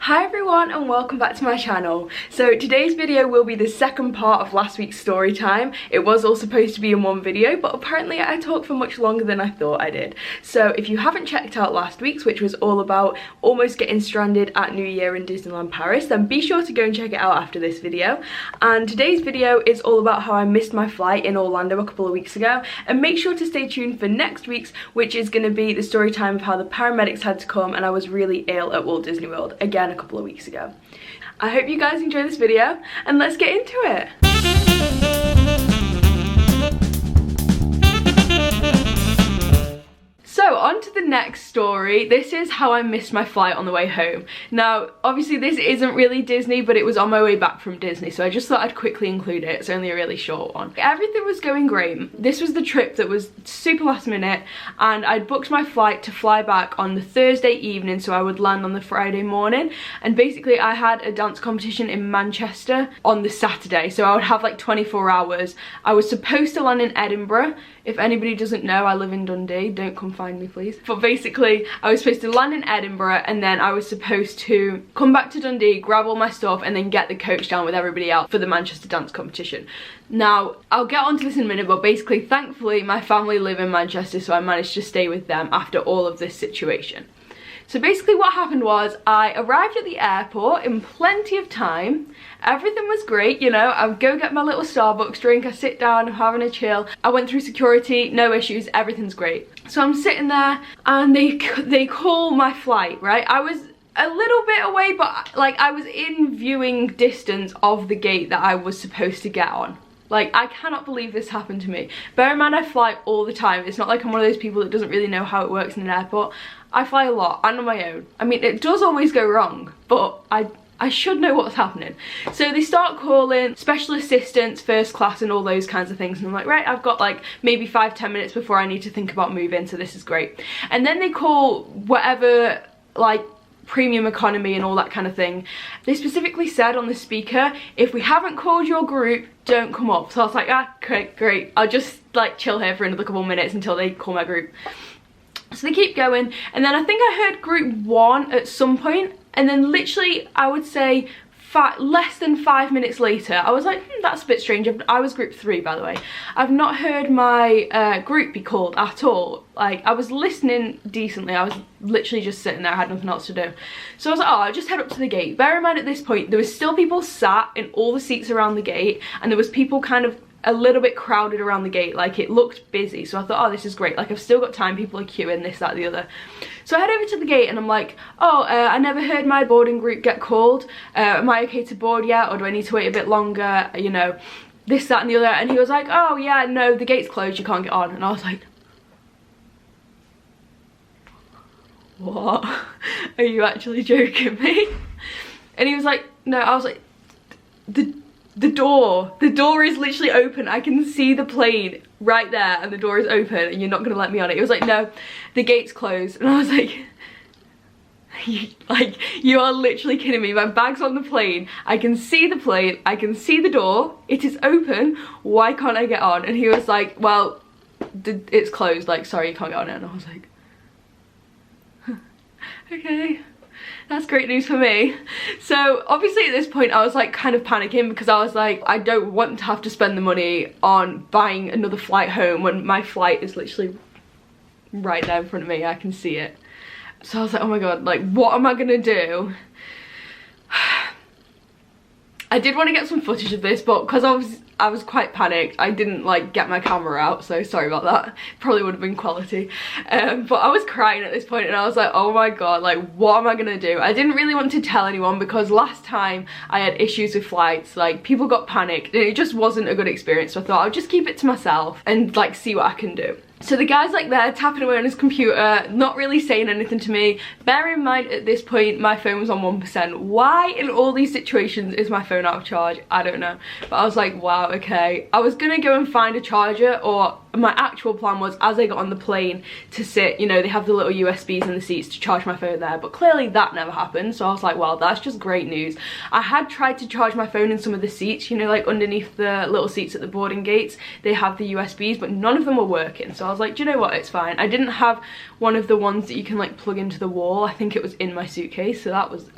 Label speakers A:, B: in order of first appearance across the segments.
A: Hi everyone and welcome back to my channel. So today's video will be the second part of last week's story time. It was all supposed to be in one video, but apparently I talked for much longer than I thought I did. So if you haven't checked out last week's, which was all about almost getting stranded at New Year in Disneyland Paris, then be sure to go and check it out after this video. And today's video is all about how I missed my flight in Orlando a couple of weeks ago, and make sure to stay tuned for next week's, which is going to be the story time of how the paramedics had to come and I was really ill at Walt Disney World again a couple of weeks ago. I hope you guys enjoy this video and let's get into it. So on to the next story. This is how I missed my flight on the way home. Now obviously this isn't really Disney, but it was on my way back from Disney, so I just thought I'd quickly include it. It's only a really short one. Everything was going great. This was the trip that was super last minute, and I'd booked my flight to fly back on the Thursday evening so I would land on the Friday morning. And basically I had a dance competition in Manchester on the Saturday, so I would have like 24 hours. I was supposed to land in Edinburgh. If anybody doesn't know, I live in Dundee. Don't come find me, please. But basically, I was supposed to land in Edinburgh, and then I was supposed to come back to Dundee, grab all my stuff, and then get the coach down with everybody else for the Manchester dance competition. Now, I'll get onto this in a minute, but basically, thankfully, my family live in Manchester, so I managed to stay with them after all of this situation. So basically what happened was I arrived at the airport in plenty of time. Everything was great, you know. I would go get my little Starbucks drink, I sit down, I'm having a chill. I went through security, no issues, everything's great. So I'm sitting there and they call my flight, right? I was a little bit away, but like I was in viewing distance of the gate that I was supposed to get on. Like, I cannot believe this happened to me. Bear in mind, I fly all the time. It's not like I'm one of those people that doesn't really know how it works in an airport. I fly a lot, and on my own. I mean, it does always go wrong, but I should know what's happening. So they start calling special assistants, first class, and all those kinds of things. And I'm like, right, I've got like maybe 5-10 minutes before I need to think about moving, so this is great. And then they call whatever, like, premium economy and all that kind of thing. They specifically said on the speaker, if we haven't called your group, don't come up. So I was like, ah, great. I'll just like chill here for another couple of minutes until they call my group. So they keep going, and then I think I heard group 1 at some point, and then literally I would say less than 5 minutes later, I was like, that's a bit strange. I was group 3, by the way. I've not heard my group be called at all. Like, I was listening decently. I was literally just sitting there. I had nothing else to do. So I was like, oh, I'll just head up to the gate. Bear in mind, at this point, there was still people sat in all the seats around the gate, and there was people kind of a little bit crowded around the gate. Like, it looked busy. So I thought, oh, this is great. Like, I've still got time. People are queuing, this, that, the other. So I head over to the gate and I'm like, oh, I never heard my boarding group get called. Am I okay to board yet, or do I need to wait a bit longer? You know, this, that, and the other. And he was like, oh yeah, no, the gate's closed, you can't get on. And I was like, what? Are you actually joking me? And he was like, no. I was like, the door is literally open. I can see the plane right there, and the door is open, and you're not gonna let me on it. It was like, no, the gate's closed. And I was like, you are literally kidding me. My bag's on the plane. I can see the plane. I can see the door. It is open. Why can't I get on? And he was like, well, it's closed. Like, sorry, you can't get on it. And I was like, okay. That's great news for me. So obviously at this point I was like kind of panicking, because I was like, I don't want to have to spend the money on buying another flight home when my flight is literally right there in front of me. I can see it. So I was like, oh my god, like, what am I gonna do? I did want to get some footage of this, but because I was quite panicked, I didn't like get my camera out, so sorry about that. Probably would have been quality. But I was crying at this point, and I was like, oh my god, like, what am I gonna do? I didn't really want to tell anyone, because last time I had issues with flights, like, people got panicked and it just wasn't a good experience. So I thought I'll just keep it to myself and like see what I can do. So the guy's like there tapping away on his computer, not really saying anything to me. Bear in mind, at this point my phone was on 1%. Why in all these situations is my phone out of charge? I don't know. But I was like, wow, okay. I was gonna go and find a charger, or my actual plan was, as I got on the plane to sit, you know, they have the little USBs in the seats to charge my phone there, but clearly that never happened. So I was like, well, that's just great news. I had tried to charge my phone in some of the seats, you know, like underneath the little seats at the boarding gates, they have the USBs, but none of them were working. So I was like, do you know what, it's fine. I didn't have one of the ones that you can like plug into the wall. I think it was in my suitcase, so that was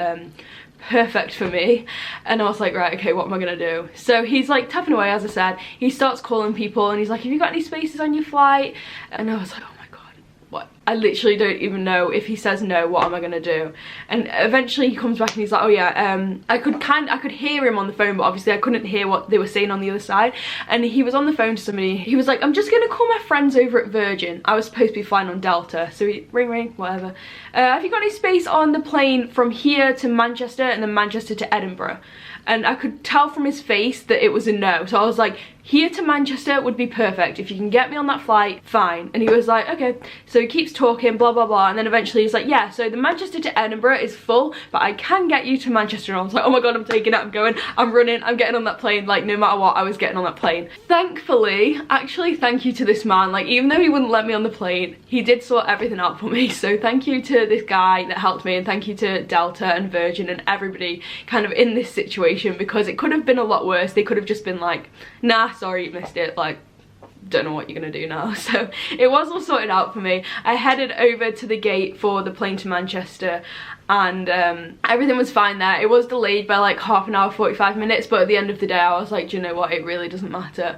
A: perfect for me. And I was like, right, okay, what am I gonna do? So he's like tapping away, as I said. He starts calling people and he's like, have you got any spaces on your flight? And I was like, oh my god, what? I literally don't even know. If he says no, what am I gonna do? And eventually he comes back and he's like, oh yeah, I could hear him on the phone, but obviously I couldn't hear what they were saying on the other side. And he was on the phone to somebody. He was like, I'm just gonna call my friends over at Virgin. I was supposed to be flying on Delta, so he ring, whatever. Have you got any space on the plane from here to Manchester and then Manchester to Edinburgh? And I could tell from his face that it was a no. So I was like, here to Manchester would be perfect. If you can get me on that flight, fine. And he was like, okay. So he keeps talking, blah, blah, blah. And then eventually he's like, yeah, so the Manchester to Edinburgh is full, but I can get you to Manchester. And I was like, oh my god, I'm taking it, I'm going, I'm running, I'm getting on that plane. Like, no matter what, I was getting on that plane. Thankfully, actually, thank you to this man. Like, even though he wouldn't let me on the plane, he did sort everything out for me. So thank you to this guy that helped me, and thank you to Delta and Virgin and everybody kind of in this situation, because it could have been a lot worse. They could have just been like, nah, sorry, you missed it, like, don't know what you're gonna do now. So it was all sorted out for me. I headed over to the gate for the plane to Manchester, and everything was fine there. It was delayed by like half an hour, 45 minutes, but at the end of the day I was like, do you know what, it really doesn't matter.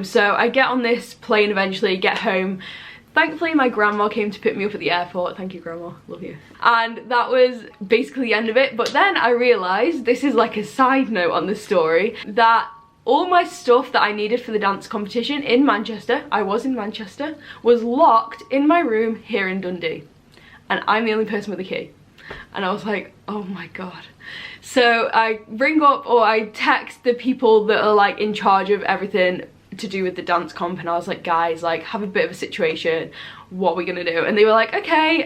A: So I get on this plane eventually, get home. Thankfully my grandma came to pick me up at the airport. Thank you, grandma, love you. And that was basically the end of it. But then I realised, this is like a side note on the story, that all my stuff that I needed for the dance competition in Manchester, I was in Manchester, was locked in my room here in Dundee. And I'm the only person with a key. And I was like, oh my god. So I ring up, or I text the people that are like in charge of everything to do with the dance comp, and I was like, guys, like, have a bit of a situation, what are we gonna do? And they were like, okay,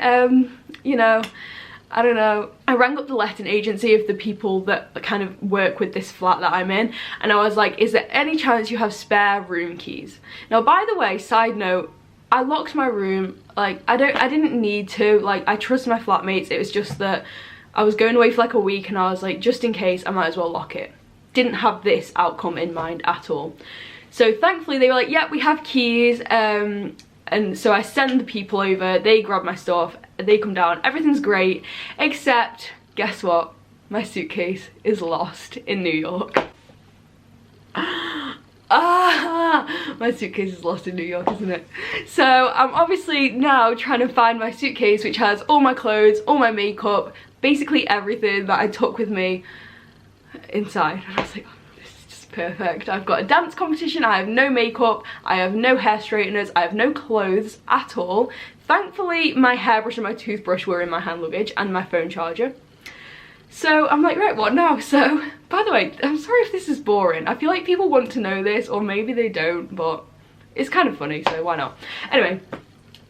A: you know, I don't know. I rang up the letting agency of the people that kind of work with this flat that I'm in, and I was like, is there any chance you have spare room keys? Now, by the way, side note, I locked my room. Like, I didn't need to. Like, I trust my flatmates. It was just that I was going away for like a week, and I was like, just in case, I might as well lock it. Didn't have this outcome in mind at all. So thankfully they were like, yeah, we have keys. And so I send the people over, they grab my stuff, they come down, everything's great, except, guess what? My suitcase is lost in New York. My suitcase is lost in New York, isn't it? So I'm obviously now trying to find my suitcase, which has all my clothes, all my makeup, basically everything that I took with me inside. And I was like, perfect. I've got a dance competition, I have no makeup, I have no hair straighteners, I have no clothes at all. Thankfully my hairbrush and my toothbrush were in my hand luggage, and my phone charger. So I'm like, right, what now? So, by the way, I'm sorry if this is boring. I feel like people want to know this, or maybe they don't, but it's kind of funny, so why not? Anyway,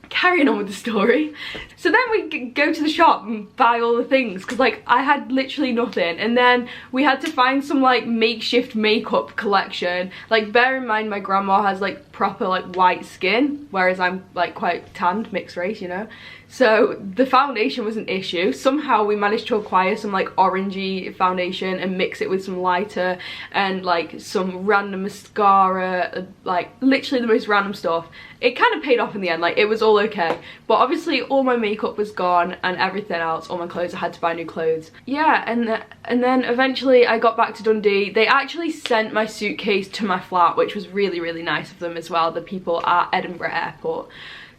A: carrying on with the story. So then we go to the shop and buy all the things, because like I had literally nothing, and then we had to find some like makeshift makeup collection. Like, bear in mind my grandma has like proper like white skin, whereas I'm like quite tanned, mixed race, you know. So the foundation was an issue. Somehow we managed to acquire some like orangey foundation and mix it with some lighter and like some random mascara, like literally the most random stuff. It kind of paid off in the end, like it was all okay. But obviously all my makeup was gone and everything else, all my clothes, I had to buy new clothes. Yeah, and then eventually I got back to Dundee. They actually sent my suitcase to my flat, which was really, really nice of them as well, the people at Edinburgh Airport.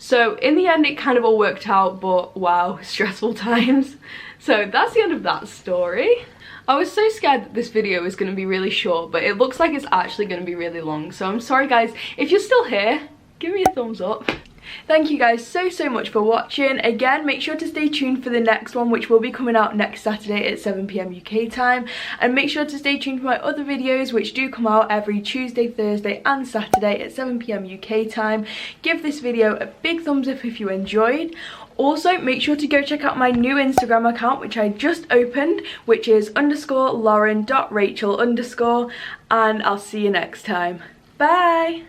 A: So in the end it kind of all worked out, but wow, stressful times. So that's the end of that story. I was so scared that this video was going to be really short, but it looks like it's actually going to be really long. So I'm sorry guys, if you're still here, give me a thumbs up. Thank you guys so much for watching. Again, make sure to stay tuned for the next one, which will be coming out next Saturday at 7 PM UK time, and make sure to stay tuned for my other videos, which do come out every Tuesday, Thursday and Saturday at 7 PM UK time. Give this video a big thumbs up if you enjoyed. Also, make sure to go check out my new Instagram account, which I just opened, which is _Lauryn.Rachel_, and I'll see you next time. Bye!